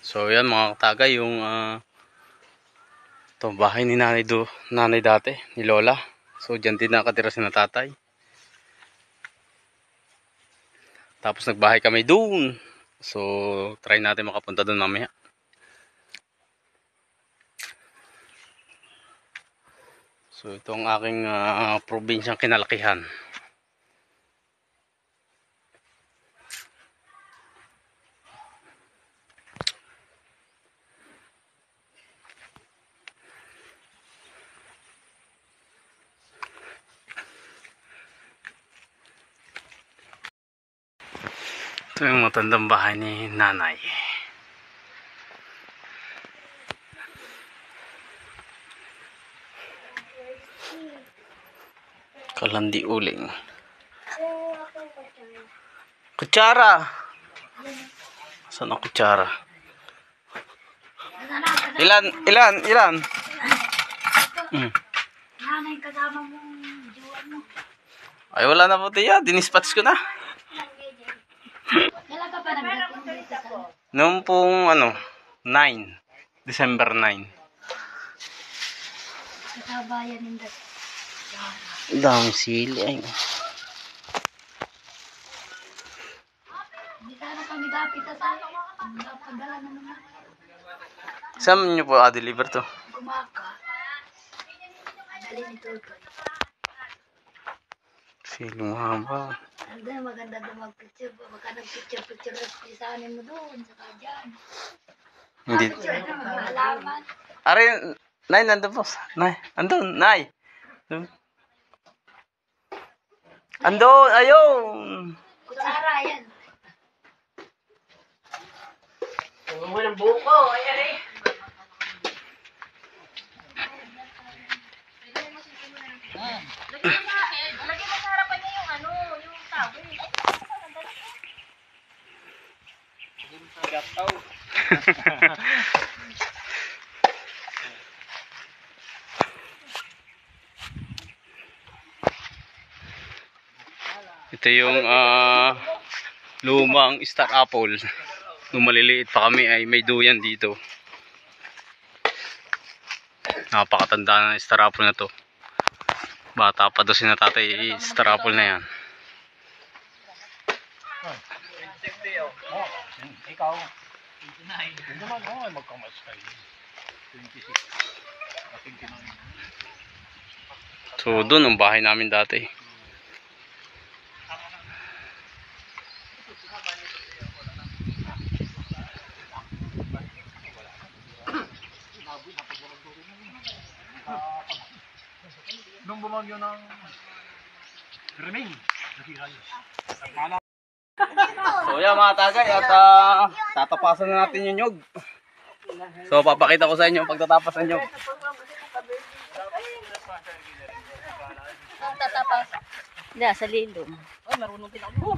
So yan mga katagay, yung ito, bahay ni nanay dati, ni Lola. So dyan din nakatira si na tatay. Tapos nagbahay kami doon. So try natin makapunta doon mamaya. So ito ang aking probinsyang kinalakihan. Ito yung matandang bahay ni nanay. Kalandi uling. Kutsara. Saan ang kutsara? Ilan? Nanay kasama mo juwan mo. Ay wala na po tiya. Dinispatch ko na. Kailan ka pa nagdating dito sa... Noong pong 9. December 9. Kasabayan ng dati. Dami sili ay. Hindi sana kami dapit sa pagdala na naman. Saan nyo po deliver to? Gumaka. Dali nito ito. Sili mo haba. Ando, maganda doon mag-picture. Baka nag-picture sa anin mo doon. Saka dyan. Hindi. Halaman. Ari, Nay, nandun po. Nay, andun, Nay. Andun, ayun. Kutsara yan. Huwag mo ng buko. Ayan eh. Lagyan mo sa harapan niya yung yung tawel. Ito yung lumang star apple. Nung maliliit pa kami ay may duyan dito. Napakatanda na star apple na to. Bata pa daw si na tatay star apple na yan. Ikaw. 29. Hindi naman, ay magkamas kayo. 26. 29. So doon ang bahay namin dati. Nung bumagyo ng Reming, nasira yun. So yan mga tagay at tatapasan na natin yung nyug. So papakita ko sa inyo ang pagtatapas ng nyug. Tatapas. Hindi, sa lilom. Oh, marunong din ako.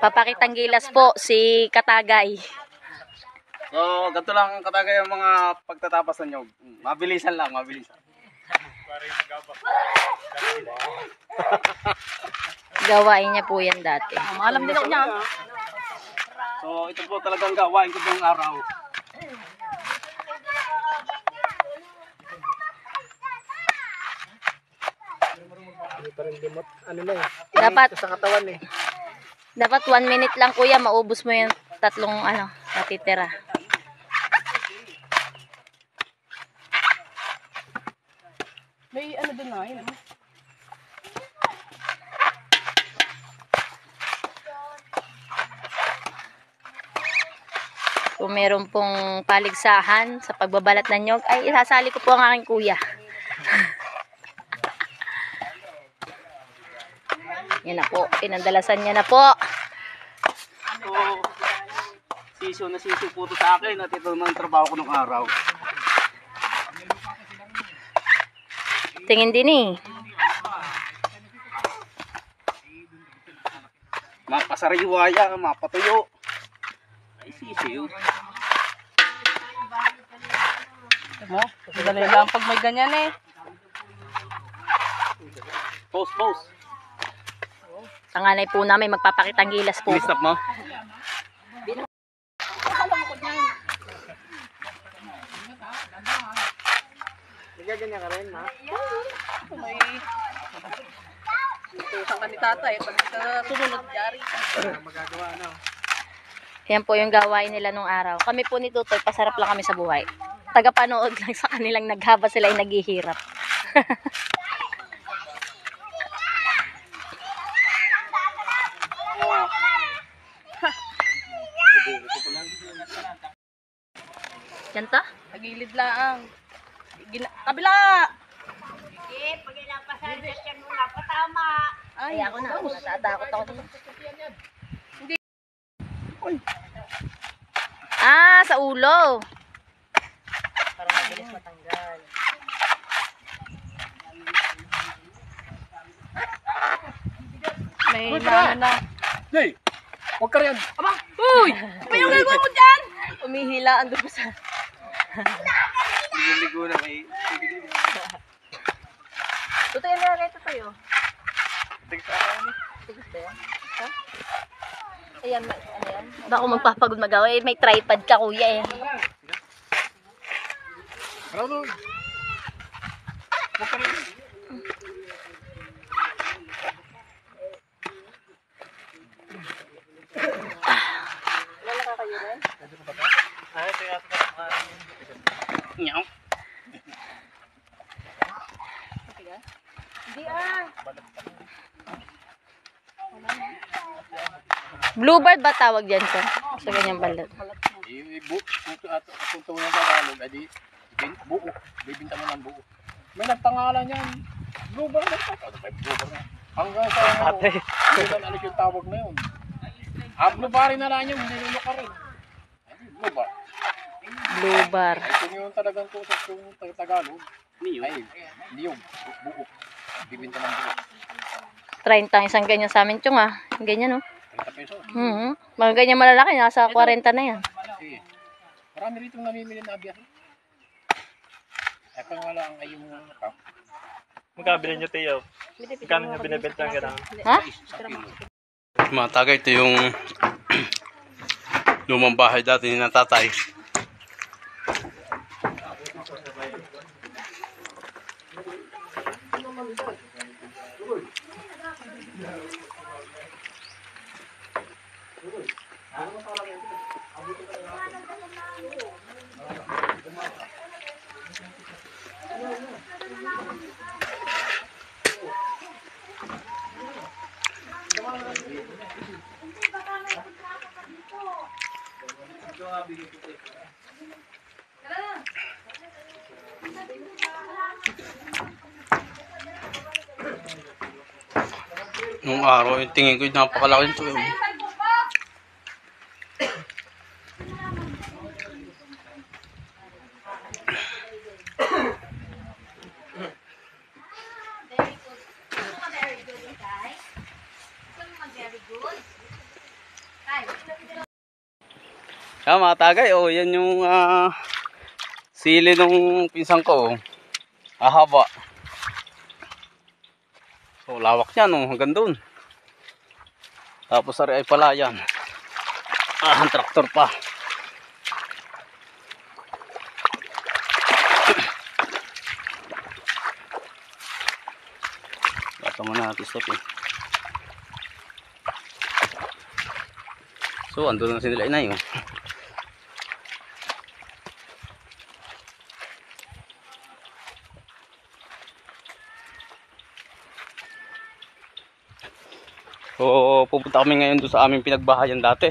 Papakitang gilas po si Katagay. So ganito lang katagay ang mga pagtatapas ng nyug. Mabilisan lang, mabilisan. Gawain niya po yan dati. Maalam din ako niya. So ito po talagang gawain ko ngayong araw. Dapat Sa katawan eh. dapat 1 minute lang kuya, maubos mo yung tatlong natitira. May doon na yun. Kung meron pong paligsahan sa pagbabalat ng nyog, ay isasali ko po ang aking kuya. Yan na po, pinandalasan niya na po. So sisiw po ito sa akin at ito ng trabaho ko nung araw. Tingin din eh. Mapasariwaya, mapatuyo. Ay sisiw. Mo, dali lang pag may ganyan eh. Post. Tanganay po namin magpapakitang gilas po. Stop mo. Gaganyan ka rin, ha? May utusan ka ni tatay. Pag sumunod, yari. Magagawa, no? Yan po yung gawain nila nung araw. Kami po ni Tutoy, pasarap lang kami sa buhay. Tagapanood lang sa kanilang naghaba sila ay naghihirap. Yan ta? Nagilid lang. Kabila! Ay, ako na. Natatakot ako dito. Ah, sa ulo. Para mabilis matanggal. May ano na. Hey! Huwag ka rin! Aba! Uy! Ano yung gagawin mo dyan? Umihilaan doon sa... Ligo na may... Tutoy, ano na ito tayo? Tigis ako ni. Tigis ba yan? Ha? Ayan, ano yan? Baka magpapagod magawa. Eh, may tripod ka, kuya eh. Bravo! Huwag ka rin! Ay, ito yung Nyaw. Hindi ah. Bluebird ba tawag dyan sa ganyang balat? Kung ito mo ng Tagalog, edi buo. Bibinta mo ng buo. May nagpangalan yan. Bluebird na ito. Bluebird na. Hanggang sa ano, hindi lang alis yung tawag na yun. Blueberry na lang yun, hindi nyo ka rin. Bluebird. Blue bar. Ay, kung yung talagang tusok yung Tagalog, ay, niyog, buo. Bibinta ng buo. 30 ang isang ganyan sa amin, Chong ah. Ganyan oh. 30 pesos. Mga ganyan malalaki, nasa 40 na yan. Sige. Marami rito namimili na abiyas. Ay, kung wala ang ayong cup. Magkabili nyo, Teo. Magkano nyo binibenta ang gano'n? Ha? Mga taga, ito yung lumang bahay dati ni natatay. Nung araw, yung tingin ko yung napakalaki nito. Mga tagay, oh, yan yung sili nung pinsang ko. Ahaba. So, lawak yan, oh, hanggang doon. Tapos ari ay pala yan. Ang traktor pa. Bata mo na natin step eh. So, andun na sila inay, oh. So, pupunta kami ngayon doon sa aming pinagbahayan dati.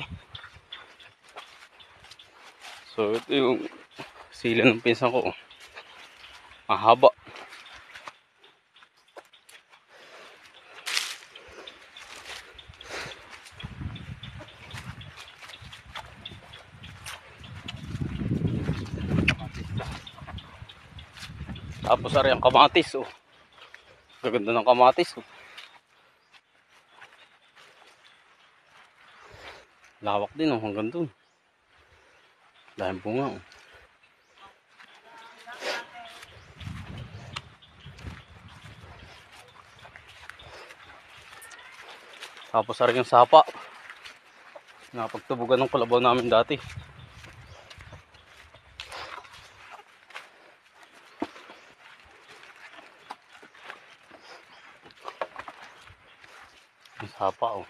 So, ito yung sila ng pinsan ko. Mahaba. Tapos ari ang kamatis, oh. Gaganda ng kamatis, oh. Lawak din, oh, hanggang dun. Dahil bunga, oh. Tapos rin yung sapa. Napagtubugan ng kalabaw namin dati. Sapa oh.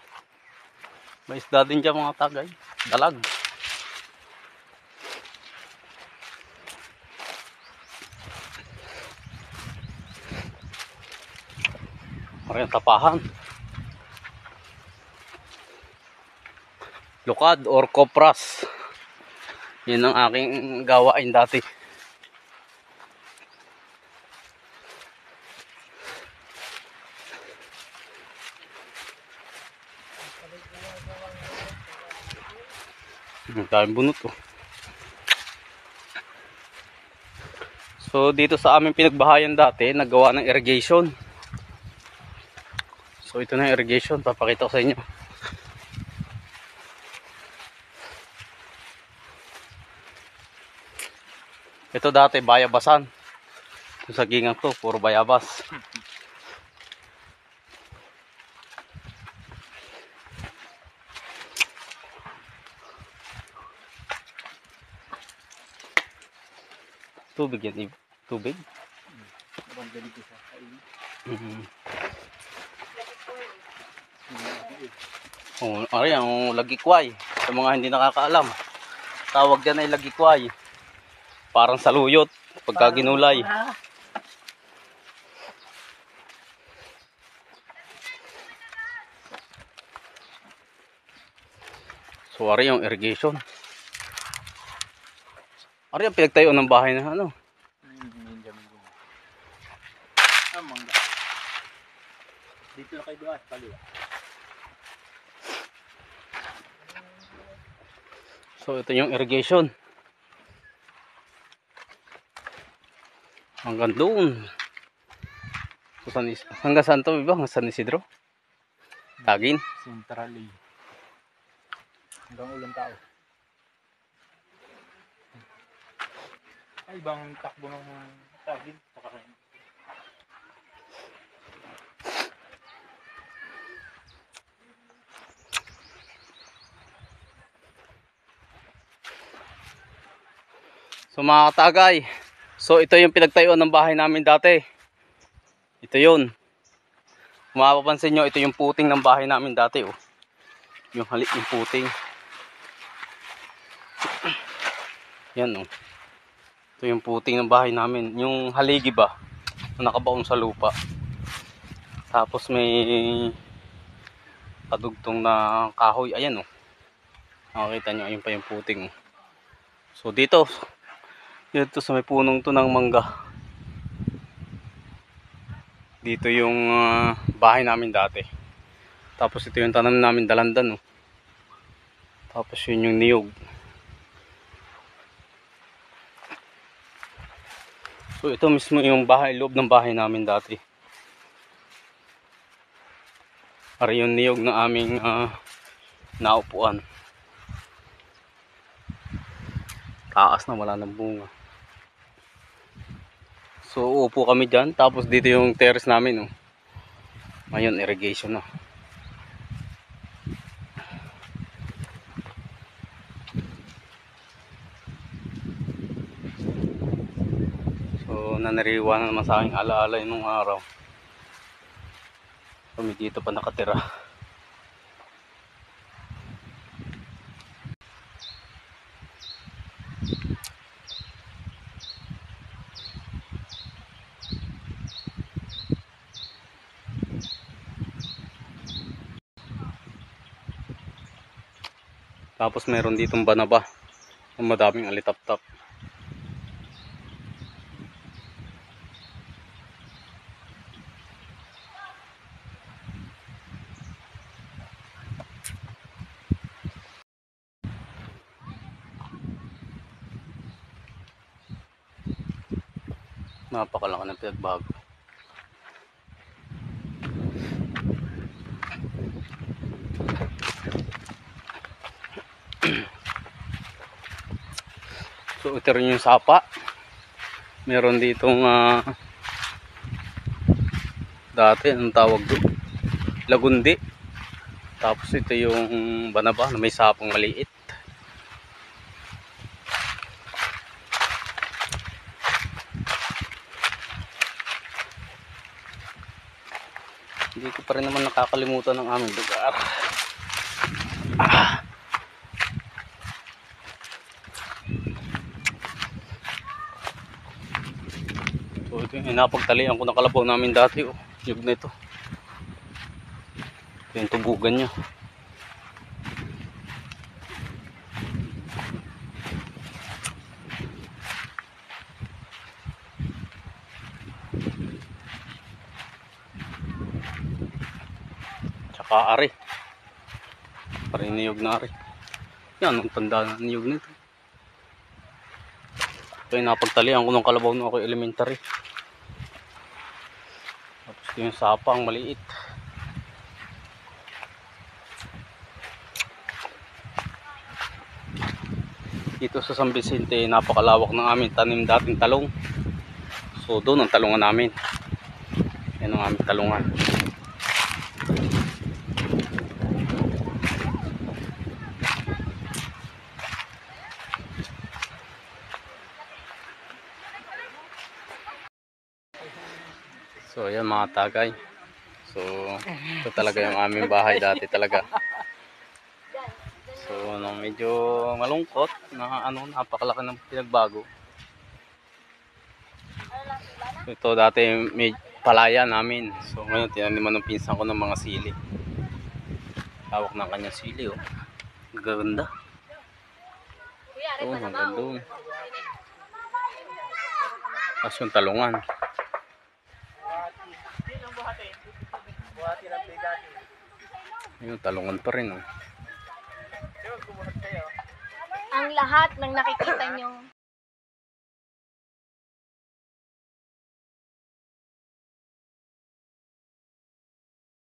May isda din dyan mga tagay. Dalag. Maraming tapahan. Lukad or kopras. Yun ang aking gawain dati. Ang daming bunot oh. So dito sa aming pinagbahayan dati, naggawa ng irrigation. So ito na yung irrigation, papakita ko sa inyo. Ito dati bayabasan. Yung sagingan to, puro bayabas. Tubig yan, tubig. Oh, ari ang lagikway. Sa mga hindi nakakaalam, tawag diyan ay lagikway. Parang saluyot pagka ginulay. So ari yung irrigation. Ari ang pinagtayo ng bahay na ano. Mangga. Dito na kayo duwas, kaliwa. So ito yung irrigation. Hanggang doon. So, hanggang saan to ba? Hanggang San Isidro? Tagin? Centrally. Hanggang ulang tao. Ay, ibang takbo ng tagin. Pakakain. So mga katagay, so ito yung pinagtayuan ng bahay namin dati. Ito yun. Kung mapapansin nyo, ito yung puting ng bahay namin dati oh. Yung puting. Yan oh. Ito yung puting ng bahay namin. Yung haligi ba na nakabaon sa lupa. Tapos may kadugtong na kahoy. Ayan oh. Nakakita nyo, ayun pa yung puting oh. So dito sa may punong to ng mangga. Dito yung bahay namin dati. Tapos ito yung tanim namin dalandan oh. Tapos yun yung niyog. So ito mismo yung bahay, loob ng bahay namin dati. Ari yung niyog na aming naupuan. Taas na, wala ng bunga. So uupo kami dyan. Tapos dito yung terrace namin oh. Ngayon irrigation na. So naniriwa na naman sa aking alaala nung araw. Kami dito pa nakatira. Tapos meron ditong banaba na madaming alitap-tap. Napakalaki ng pinagbago. So ito rin yung sapa. Meron ditong dati anong tawag doon? Lagundi. Tapos ito yung banaba na may sapang maliit. Hindi ko pa rin naman nakakalimutan ng aming lugar. So ito yung napagtalian ko na kalabaw namin dati. Oh. Yung na ito. Ito yung tubugan niya. Tsaka ari. Parang niyog na ari. Yan, ang tanda na niyog nito. Ito yung napagtalian ko ng kalabaw nung ako elementary. Tapos ito yung sapang maliit. Dito sa San Vicente, napakalawak ng aming tanim dating talong. So doon ang talungan namin. Yan ang aming talungan. So ayan mga tagay. So ito talaga yung aming bahay dati talaga. So medyo malungkot na napakalaki ng pinagbago. Ito dati may palaya namin. So ngayon tinaniman ng pinsan ko ng mga sili. Hawak ng kanyang sili oh. Ganda. Oh, hanggang doon. Tapos yung talungan. Yung talungan pa rin oh. Ang lahat ng nakikita